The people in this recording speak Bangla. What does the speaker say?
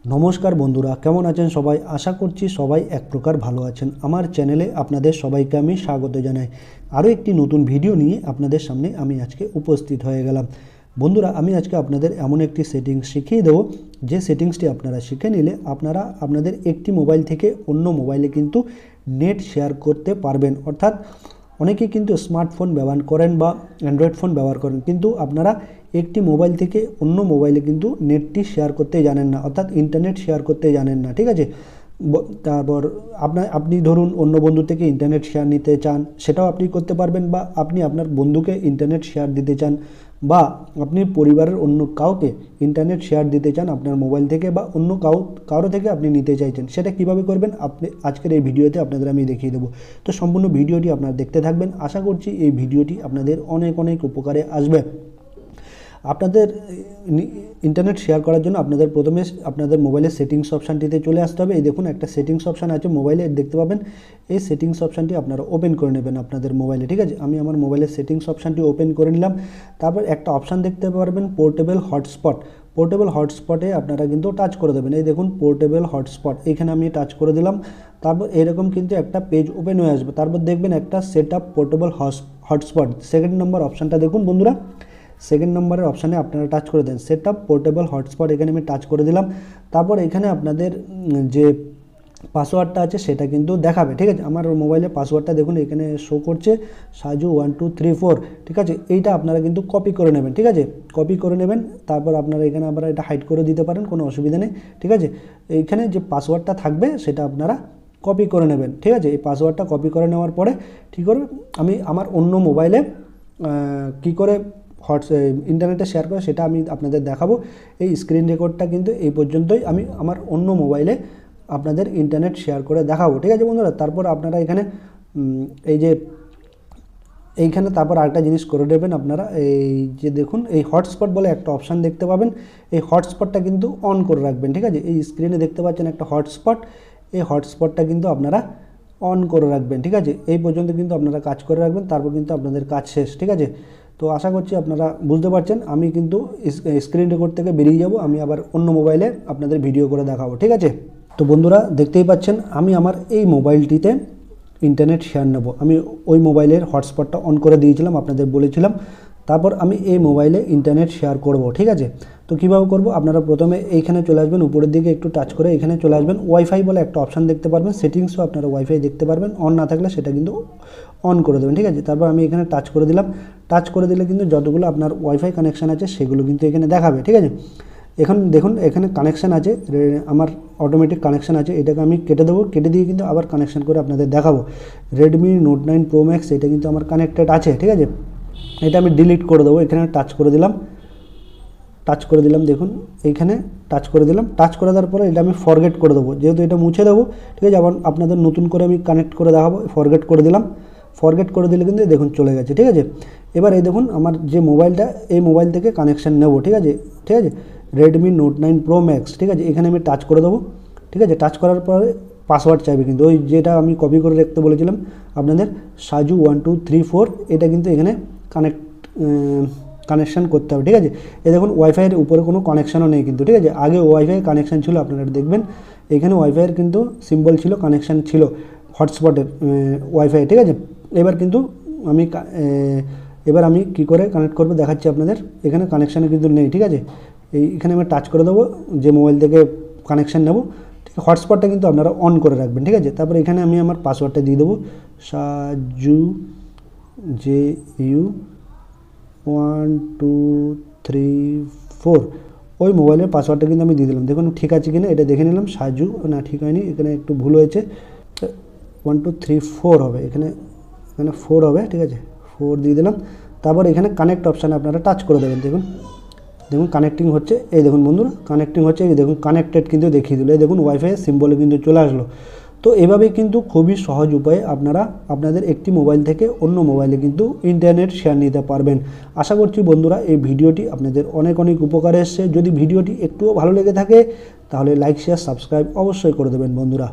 নমস্কার বন্ধুরা, কেমন আছেন সবাই? আশা করছি সবাই এক প্রকার ভালো আছেন। আমার চ্যানেলে আপনাদের সবাইকে আমি স্বাগত জানাই। আরও একটি নতুন ভিডিও নিয়ে আপনাদের সামনে আমি আজকে উপস্থিত হয়ে গেলাম। বন্ধুরা, আমি আজকে আপনাদের এমন একটি সেটিংস শিখিয়ে দেবো, যে সেটিংসটি আপনারা শিখে নিলে আপনারা আপনাদের একটি মোবাইল থেকে অন্য মোবাইলে কিন্তু নেট শেয়ার করতে পারবেন। অর্থাৎ অনেকেই কিন্তু স্মার্টফোন ব্যবহার করেন বা অ্যান্ড্রয়েড ফোন ব্যবহার করেন, কিন্তু আপনারা একটি মোবাইল থেকে অন্য মোবাইলে কিন্তু নেটটি শেয়ার করতে জানেন না, অর্থাৎ ইন্টারনেট শেয়ার করতে জানেন না। ঠিক আছে, তারপর আপনি ধরুন অন্য বন্ধু থেকে ইন্টারনেট শেয়ার নিতে চান, সেটাও আপনি করতে পারবেন, বা আপনি আপনার বন্ধুকে ইন্টারনেট শেয়ার দিতে চান, বা আপনি পরিবারের অন্য কাউকে ইন্টারনেট শেয়ার দিতে চান আপনার মোবাইল থেকে, বা অন্য কারো থেকে আপনি নিতে চাইছেন। সেটা কিভাবে করবেন আপনি আজকের এই ভিডিওতে আপনাদের আমি দেখিয়ে দেবো। তো সম্পূর্ণ ভিডিওটি আপনারা দেখতে থাকবেন। আশা করছি এই ভিডিওটি আপনাদের অনেক অনেক উপকারে আসবে। আপনাদের ইন্টারনেট শেয়ার করার জন্য আপনাদের প্রথমে আপনাদের মোবাইলের সেটিংস অপশানটিতে চলে আসতে হবে। এই দেখুন, একটা সেটিংস অপশান আছে মোবাইলে, দেখতে পাবেন। এই সেটিংস অপশানটি আপনারা ওপেন করে নেবেন আপনাদের মোবাইলে। ঠিক আছে, আমি আমার মোবাইলের সেটিংস অপশানটি ওপেন করে নিলাম। তারপর একটা অপশান দেখতে পারবেন পোর্টেবল হটস্পট। পোর্টেবল হটস্পটে আপনারা কিন্তু টাচ করে দেবেন। এই দেখুন পোর্টেবল হটস্পট, এখানে আমি টাচ করে দিলাম। তারপর এরকম কিন্তু একটা পেজ ওপেন হয়ে আসবে। তারপর দেখবেন একটা set up portable hotspot, second number অপশানটা দেখুন বন্ধুরা। সেকেন্ড নম্বরের অপশানে আপনারা টাচ করে দেন সেট আপ পোর্টেবল হটস্পট, এখানে আমি টাচ করে দিলাম। তারপর এখানে আপনাদের যে পাসওয়ার্ডটা আছে সেটা কিন্তু দেখাবে। ঠিক আছে, আমার মোবাইলে পাসওয়ার্ডটা দেখুন এখানে শো করছে, সাজু1234। ঠিক আছে, এইটা আপনারা কিন্তু কপি করে নেবেন। ঠিক আছে, কপি করে নেবেন। তারপর আপনারা এখানে আবার এটা হাইড করে দিতে পারেন, কোনো অসুবিধা নেই। ঠিক আছে, এইখানে যে পাসওয়ার্ডটা থাকবে সেটা আপনারা কপি করে নেবেন। ঠিক আছে, এই পাসওয়ার্ডটা কপি করে নেওয়ার পরে কী করবে, আমি আমার অন্য মোবাইলে কী করে ইন্টারনেটে শেয়ার করে সেটা আমি আপনাদের দেখাবো। এই স্ক্রিন রেকর্ডটা কিন্তু এই পর্যন্তই, আমি আমার অন্য মোবাইলে আপনাদের ইন্টারনেট শেয়ার করে দেখাবো। ঠিক আছে বন্ধুরা, তারপর আপনারা এখানে এইখানে তারপর আরেকটা জিনিস করে নেবেন আপনারা। এই যে দেখুন, এই হটস্পট বলে একটা অপশান দেখতে পাবেন, এই হটস্পটটা কিন্তু অন করে রাখবেন। ঠিক আছে, এই স্ক্রিনে দেখতে পাচ্ছেন একটা হটস্পট, এই হটস্পটটা কিন্তু আপনারা অন করে রাখবেন। ঠিক আছে, এই পর্যন্ত কিন্তু আপনারা কাজ করে রাখবেন, তারপর কিন্তু আপনাদের কাজ শেষ। ঠিক আছে, তো আশা করছি আপনারা বুঝতে পারছেন। আমি কিন্তু স্ক্রিন রেকর্ড থেকে বেরিয়ে যাব, আমি আবার অন্য মোবাইলে আপনাদের ভিডিও করে দেখাবো। ঠিক আছে, তো বন্ধুরা দেখতেই পাচ্ছেন আমি আমার এই মোবাইলটিতে ইন্টারনেট শেয়ার নেব। আমি ওই মোবাইলের হটস্পটটা অন করে দিয়েছিলাম, আপনাদের বলেছিলাম। তারপর আমি এই মোবাইলে ইন্টারনেট শেয়ার করব। ঠিক আছে, তো কীভাবে করব, আপনারা প্রথমে এইখানে চলে আসবেন, উপরের দিকে একটু টাচ করে এখানে চলে আসবেন। ওয়াইফাই বলে একটা অপশান দেখতে পারবেন, সেটিংসও আপনারা ওয়াইফাই দেখতে পারবেন। অন না থাকলে সেটা কিন্তু অন করে দেবেন। ঠিক আছে, তারপর আমি এখানে টাচ করে দিলাম। টাচ করে দিলে কিন্তু যতগুলো আপনার ওয়াইফাই কানেকশান আছে সেগুলো কিন্তু এখানে দেখাবে। ঠিক আছে, এখন দেখুন এখানে কানেকশান আছে, আমার অটোমেটিক কানেকশান আছে, এটাকে আমি কেটে দেবো। কেটে দিয়ে কিন্তু আবার কানেকশান করে আপনাদের দেখাবো। রেডমি নোট 9 প্রো ম্যাক্স এটা কিন্তু আমার কানেক্টেড আছে। ঠিক আছে, এটা আমি ডিলিট করে দেবো। এখানে টাচ করে দিলাম, টাচ করে দিলাম, দেখুন এইখানে টাচ করে দিলাম। টাচ করে দেওয়ার পরে এটা আমি ফরগেট করে দেবো, যেহেতু এটা মুছে দেবো। ঠিক আছে, আবার আপনাদের নতুন করে আমি কানেক্ট করে দেখাবো। ফরগেট করে দিলাম, ফরগেট করে দিলে কিন্তু দেখুন চলে গেছে। ঠিক আছে, এবার এই দেখুন আমার যে মোবাইলটা, এই মোবাইল থেকে কানেকশান নেব। ঠিক আছে, ঠিক আছে, রেডমি নোট 9 প্রো ম্যাক্স। ঠিক আছে, এখানে আমি টাচ করে দেবো। ঠিক আছে, টাচ করার পরে পাসওয়ার্ড চাইবে, কিন্তু ওই যেটা আমি কপি করে রাখতে বলেছিলাম আপনাদের, সাজু1234, এটা কিন্তু এখানে কানেকশান করতে হবে। ঠিক আছে, এই দেখুন ওয়াইফাইয়ের উপরে কোনো কানেকশানও নেই কিন্তু। ঠিক আছে, আগে ওয়াইফাই কানেকশান ছিল, আপনারা দেখবেন এখানে ওয়াইফাইয়ের কিন্তু সিম্বল ছিল, কানেকশান ছিল হটস্পটের ওয়াইফাই। ঠিক আছে, এবার কিন্তু আমি কী করে কানেক্ট করবো দেখাচ্ছি আপনাদের। এখানে কানেকশানে কিন্তু নেই। ঠিক আছে, এখানে আমি টাচ করে দেবো, যে মোবাইল থেকে কানেকশান নেব। ঠিক আছে, হটস্পটটা কিন্তু আপনারা অন করে রাখবেন। ঠিক আছে, তারপর এখানে আমি আমার পাসওয়ার্ডটা দিয়ে দেবো, সাজু1234। ওই মোবাইলের পাসওয়ার্ডটা কিন্তু আমি দিয়ে দিলাম। দেখুন ঠিক আছে কিনা এটা দেখে নিলাম। সাজু না, ঠিক হয়নি, এখানে একটু ভুল হয়েছে, 1234 হবে, এখানে 4 হবে। ঠিক আছে, 4 দিয়ে দিলাম। তারপর এখানে কানেক্ট অপশানে আপনারা টাচ করে দেবেন। দেখুন দেখুন কানেক্টিং হচ্ছে, এই দেখুন বন্ধুরা কানেক্টিং হচ্ছে, এই দেখুন কানেক্টেড কিন্তু দেখিয়ে দিল। এই দেখুন ওয়াইফাই সিম্বলে কিন্তু চলে আসলো। তো এভাবেই কিন্তু খুবই সহজ উপায়ে আপনারা আপনাদের একটি মোবাইল থেকে অন্য মোবাইলে কিন্তু ইন্টারনেট শেয়ার নিতে পারবেন। আশা করছি বন্ধুরা এই ভিডিওটি আপনাদের অনেক অনেক উপকারে এসছে। যদি ভিডিওটি একটুও ভালো লেগে থাকে তাহলে লাইক, শেয়ার, সাবস্ক্রাইব অবশ্যই করে দেবেন বন্ধুরা।